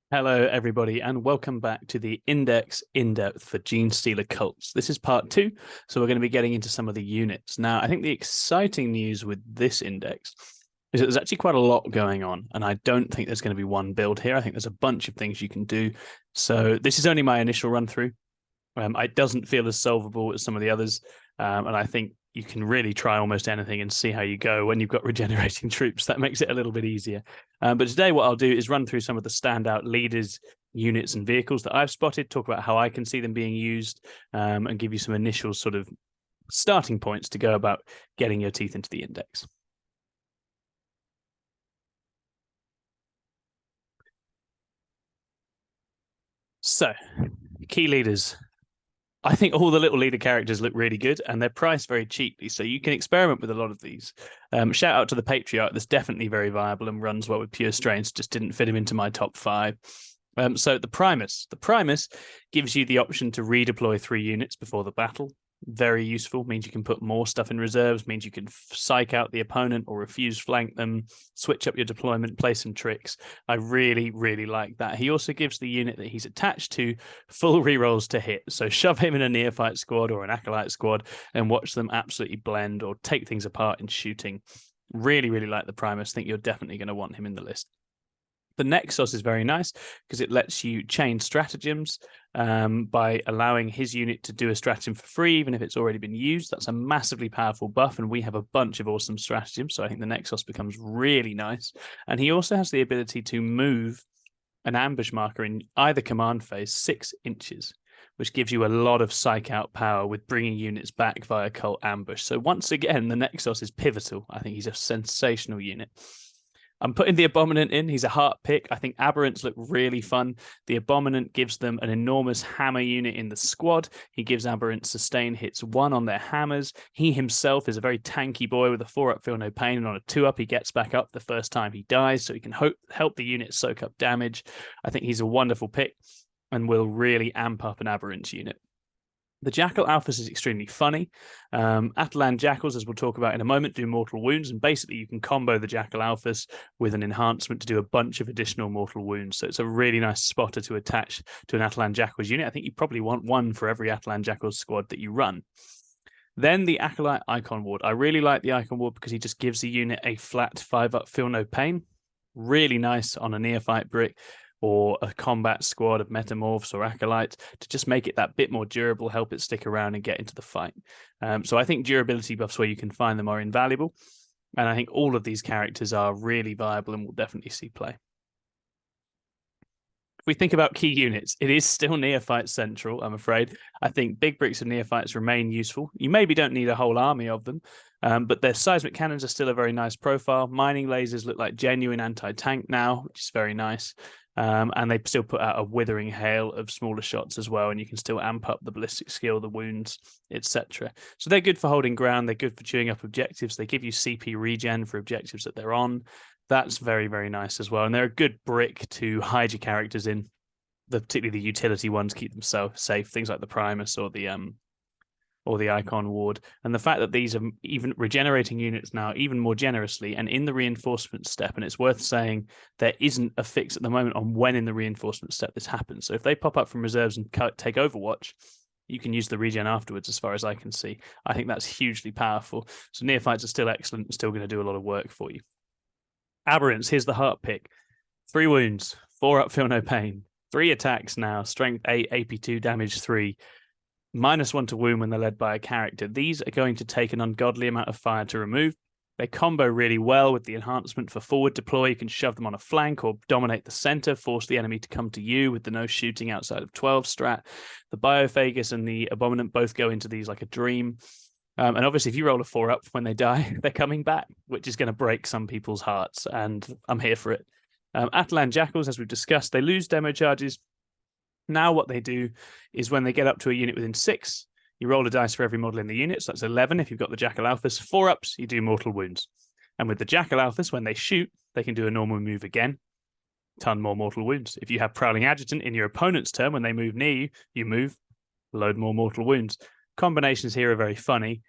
Hello, everybody, and welcome back to the Index In-Depth for Genestealer Cults. This is part 2, so we're going to be getting into some of the units. Now, I think the exciting news with this index is that there's actually quite a lot going on, and I don't think there's going to be one build here. I think there's a bunch of things you can do. So this is only my initial run-through. It doesn't feel as solvable as some of the others, and I think you can really try almost anything and see how you go when you've got regenerating troops. That makes it a little bit easier. But today what I'll do is run through some of the standout leaders, units, and vehicles that I've spotted, talk about how I can see them being used, and give you some initial sort of starting points to go about getting your teeth into the index. So, key leaders. I think all the little leader characters look really good and they're priced very cheaply. So you can experiment with a lot of these. Shout out to the Patriarch. That's definitely very viable and runs well with pure strains. Just didn't fit him into my top 5. So the Primus. The Primus gives you the option to redeploy 3 units before the battle. Very useful. Means you can put more stuff in reserves. Means you can psych out the opponent or refuse flank them. Switch up your deployment. Play some tricks. I really, really like that. He also gives the unit that he's attached to full rerolls to hit. So shove him in a neophyte squad or an acolyte squad and watch them absolutely blend or take things apart in shooting. Really, really like the Primus. Think you're definitely going to want him in the list. The Nexus is very nice because it lets you chain stratagems by allowing his unit to do a stratagem for free, even if it's already been used. That's a massively powerful buff, and we have a bunch of awesome stratagems, so I think the Nexus becomes really nice. And he also has the ability to move an ambush marker in either command phase 6 inches, which gives you a lot of psych out power with bringing units back via cult ambush. So once again, the Nexus is pivotal. I think he's a sensational unit. I'm putting the Abominant in. He's a heart pick. I think Aberrants look really fun. The Abominant gives them an enormous hammer unit in the squad. He gives Aberrants sustain hits 1 on their hammers. He himself is a very tanky boy with a 4-up, feel no pain, and on a 2-up, he gets back up the first time he dies, so he can help the unit soak up damage. I think he's a wonderful pick and will really amp up an Aberrants unit. The Jackal Alphas is extremely funny. Atalan Jackals, as we'll talk about in a moment, do mortal wounds, and basically you can combo the Jackal Alphas with an enhancement to do a bunch of additional mortal wounds. So it's a really nice spotter to attach to an Atalan Jackals unit. I think you probably want one for every Atalan Jackals squad that you run. Then the Acolyte Icon Ward. I really like the Icon Ward because he just gives the unit a flat 5-up, feel no pain. Really nice on a neophyte brick or a combat squad of metamorphs or acolytes to just make it that bit more durable, help it stick around and get into the fight. So I think durability buffs where you can find them are invaluable. And I think all of these characters are really viable and will definitely see play. If we think about key units, it is still neophyte central, I'm afraid. I think big bricks of neophytes remain useful. You maybe don't need a whole army of them, but their seismic cannons are still a very nice profile. Mining lasers look like genuine anti-tank now, which is very nice. And they still put out a withering hail of smaller shots as well, and you can still amp up the ballistic skill, the wounds, etc. So they're good for holding ground. They're good for chewing up objectives. They give you CP regen for objectives that they're on. That's very, very nice as well. And they're a good brick to hide your characters in. Particularly the utility ones keep them so safe. Things like the Primus or the Icon Ward. And the fact that these are even regenerating units now even more generously and in the reinforcement step, and it's worth saying there isn't a fix at the moment on when in the reinforcement step this happens. So if they pop up from reserves and take Overwatch, you can use the regen afterwards, as far as I can see. I think that's hugely powerful. So neophytes are still excellent and still going to do a lot of work for you. Aberrants, here's the heart pick. 3 wounds, 4-up, feel no pain. 3 attacks now, strength 8, AP2, damage 3. -1 to wound when they're led by a character. These are going to take an ungodly amount of fire to remove. They combo really well with the enhancement for forward deploy. You can shove them on a flank or dominate the center, force the enemy to come to you with the no shooting outside of 12 strat. The Biophagus and the Abominant both go into these like a dream. And obviously, if you roll a 4-up when they die, they're coming back, which is going to break some people's hearts, and I'm here for it. Atalan Jackals, as we've discussed, they lose demo charges. Now what they do is when they get up to a unit within 6, you roll a dice for every model in the unit. So that's 11 if you've got the Jackal Alphas. 4-ups, you do mortal wounds. And with the Jackal Alphas, when they shoot, they can do a normal move again. Ton more mortal wounds. If you have Prowling Adjutant in your opponent's turn, when they move near you, you move, load more mortal wounds. Combinations here are very funny.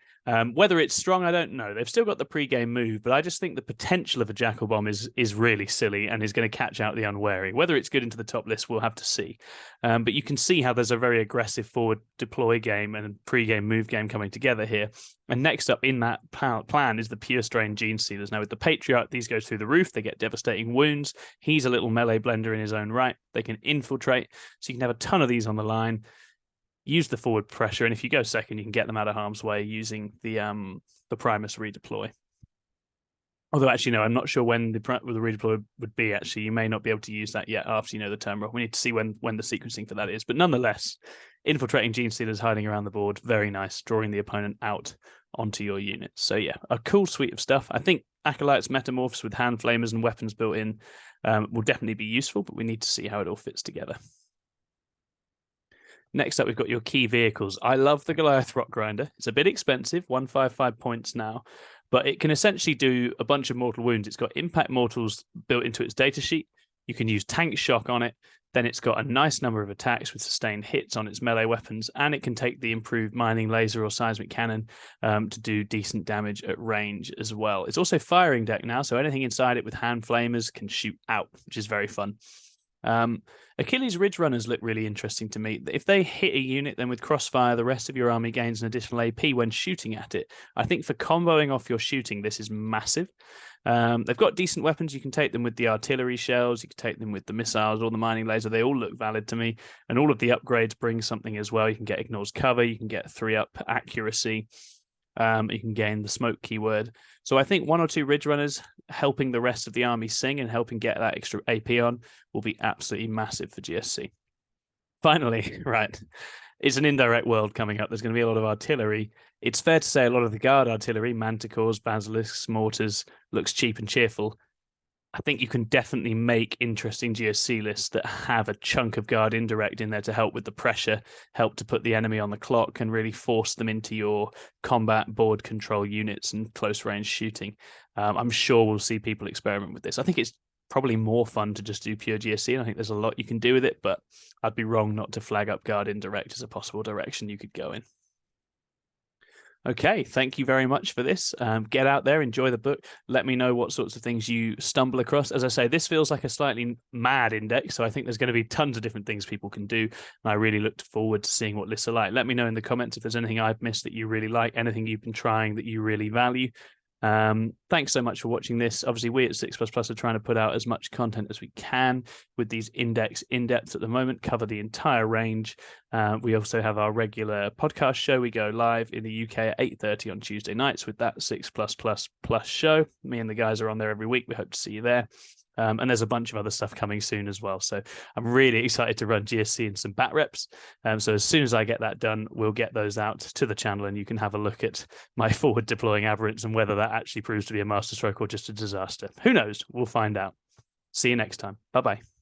Whether it's strong, I don't know. They've still got the pre-game move, but I just think the potential of a Jackal Bomb is really silly and is going to catch out the unwary. Whether it's good into the top list, we'll have to see. But you can see how there's a very aggressive forward deploy game and pre-game move game coming together here. And next up in that plan is the Pure Strain Gene Stealers. Now with the Patriarch, these go through the roof. They get devastating wounds. He's a little melee blender in his own right. They can infiltrate. So you can have a ton of these on the line. Use the forward pressure, and if you go second, you can get them out of harm's way using the Primus redeploy. Although, actually, no, I'm not sure when the redeploy would be, actually. You may not be able to use that yet after you know the turn roll. We need to see when the sequencing for that is. But nonetheless, infiltrating Gene Stealers hiding around the board, very nice, drawing the opponent out onto your units. So, yeah, a cool suite of stuff. I think Acolytes Metamorphs with hand flamers and weapons built in will definitely be useful, but we need to see how it all fits together. Next up, we've got your key vehicles. I love the Goliath Rock Grinder. It's a bit expensive, 155 points now, but it can essentially do a bunch of mortal wounds. It's got impact mortals built into its datasheet. You can use tank shock on it. Then it's got a nice number of attacks with sustained hits on its melee weapons, and it can take the improved mining laser or seismic cannon to do decent damage at range as well. It's also firing deck now, so anything inside it with hand flamers can shoot out, which is very fun. Achilles Ridge Runners look really interesting to me. If they hit a unit, then with Crossfire, the rest of your army gains an additional AP when shooting at it. I think for comboing off your shooting, this is massive. They've got decent weapons. You can take them with the artillery shells. You can take them with the missiles or the mining laser. They all look valid to me. And all of the upgrades bring something as well. You can get Ignores Cover. You can get 3-up accuracy. You can gain the smoke keyword. So I think 1 or 2 Ridge Runners helping the rest of the army sing and helping get that extra AP on will be absolutely massive for GSC. Finally, right, it's an indirect world coming up. There's going to be a lot of artillery. It's fair to say a lot of the guard artillery, manticores, basilisks, mortars, looks cheap and cheerful. I think you can definitely make interesting GSC lists that have a chunk of guard indirect in there to help with the pressure, help to put the enemy on the clock and really force them into your combat board control units and close range shooting. I'm sure we'll see people experiment with this. I think it's probably more fun to just do pure GSC, and I think there's a lot you can do with it, but I'd be wrong not to flag up guard indirect as a possible direction you could go in. Okay, thank you very much for this. Get out there, enjoy the book. Let me know what sorts of things you stumble across. As I say, this feels like a slightly mad index, so I think there's going to be tons of different things people can do. And I really look forward to seeing what lists are like. Let me know in the comments if there's anything I've missed that you really like, anything you've been trying that you really value. Thanks so much for watching this. Obviously, we at 6++ are trying to put out as much content as we can with these index in-depth at the moment, cover the entire range. We also have our regular podcast show. We go live in the UK at 8:30 on Tuesday nights with that 6++ show. Me and the guys are on there every week. We hope to see you there. And there's a bunch of other stuff coming soon as well. So I'm really excited to run GSC and some bat reps. So as soon as I get that done, we'll get those out to the channel and you can have a look at my forward deploying aberrants and whether that actually proves to be a masterstroke or just a disaster. Who knows? We'll find out. See you next time. Bye-bye.